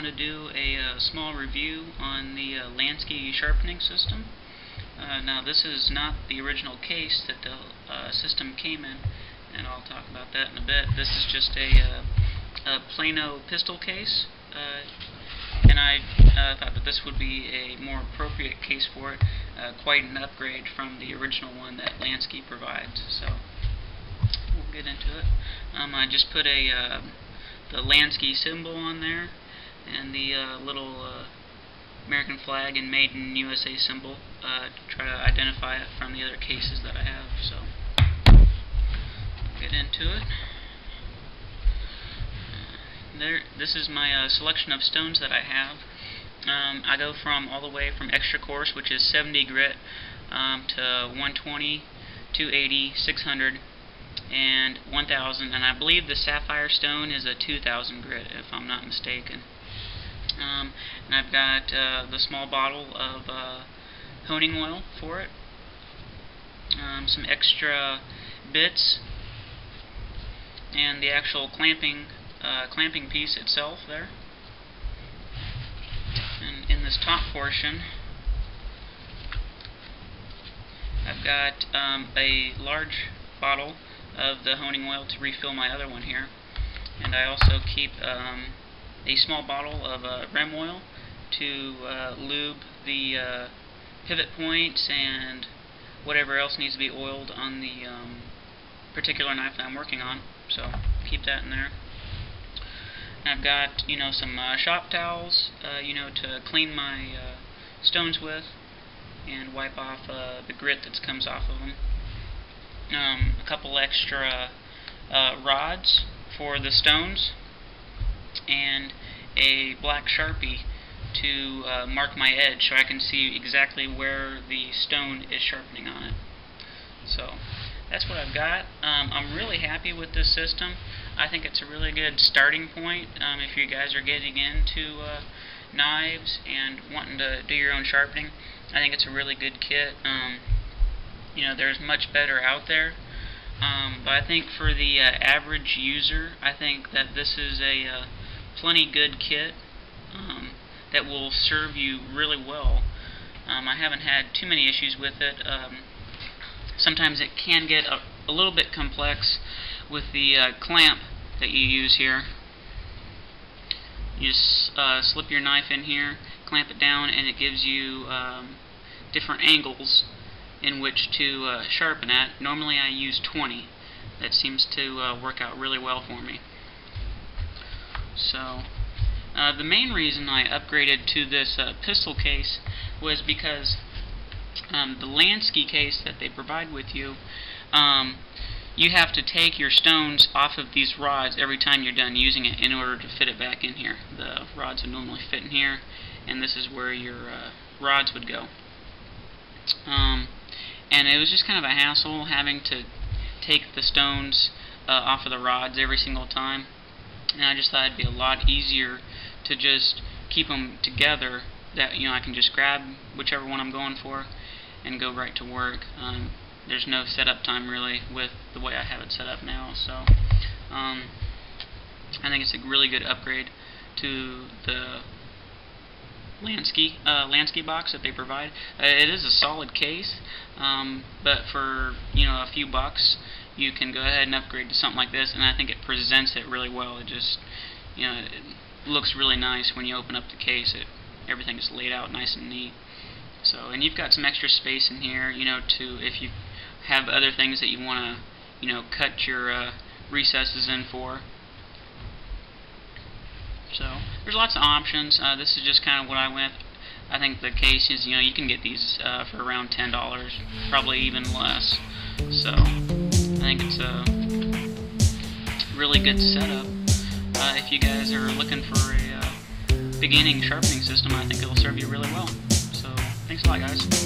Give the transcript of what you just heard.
want to do a small review on the Lansky Sharpening system. Now this is not the original case that the system came in, and I'll talk about that in a bit. This is just a Plano pistol case, and I thought that this would be a more appropriate case for it, quite an upgrade from the original one that Lansky provides. So we'll get into it. I just put the Lansky symbol on there, and the little American flag and Made in USA symbol to try to identify it from the other cases that I have. So we'll get into it. This is my selection of stones that I have. I go from all the way from extra coarse, which is 70 grit, to 120, 280, 600, and 1000, and I believe the sapphire stone is a 2000 grit, if I'm not mistaken. And I've got the small bottle of honing oil for it, some extra bits, and the actual clamping piece itself there. And in this top portion, I've got a large bottle of the honing oil to refill my other one here, and I also keep a small bottle of rem oil to lube the pivot points and whatever else needs to be oiled on the particular knife that I'm working on. So keep that in there. I've got, some shop towels, to clean my stones with and wipe off the grit that comes off of them. A couple extra rods for the stones, and a black Sharpie to mark my edge so I can see exactly where the stone is sharpening on it. So that's what I've got. I'm really happy with this system. I think it's a really good starting point if you guys are getting into knives and wanting to do your own sharpening. I think it's a really good kit. There's much better out there, but I think for the average user, I think that this is a plenty good kit that will serve you really well. I haven't had too many issues with it. Sometimes it can get a little bit complex with the clamp that you use here. You just slip your knife in here, clamp it down, and it gives you different angles in which to sharpen at. Normally I use 20. That seems to work out really well for me. So the main reason I upgraded to this pistol case was because the Lansky case that they provide with you, you have to take your stones off of these rods every time you're done using it in order to fit it back in here. The rods would normally fit in here, and this is where your rods would go. And it was just kind of a hassle having to take the stones off of the rods every single time, and I just thought it'd be a lot easier to just keep them together, that I can just grab whichever one I'm going for and go right to work. There's no setup time really with the way I have it set up now, so I think it's a really good upgrade to the Lansky box that they provide. It is a solid case, but for a few bucks you can go ahead and upgrade to something like this, and I think it presents it really well. It just it looks really nice when you open up the case. Everything is laid out nice and neat. So, and you've got some extra space in here, to if you have other things that you want to cut your recesses in for. So there's lots of options. This is just kind of what I went. I think the cases, you can get these for around $10, probably even less. So I think it's a really good setup. If you guys are looking for a beginning sharpening system, I think it'll serve you really well. So thanks a lot, guys.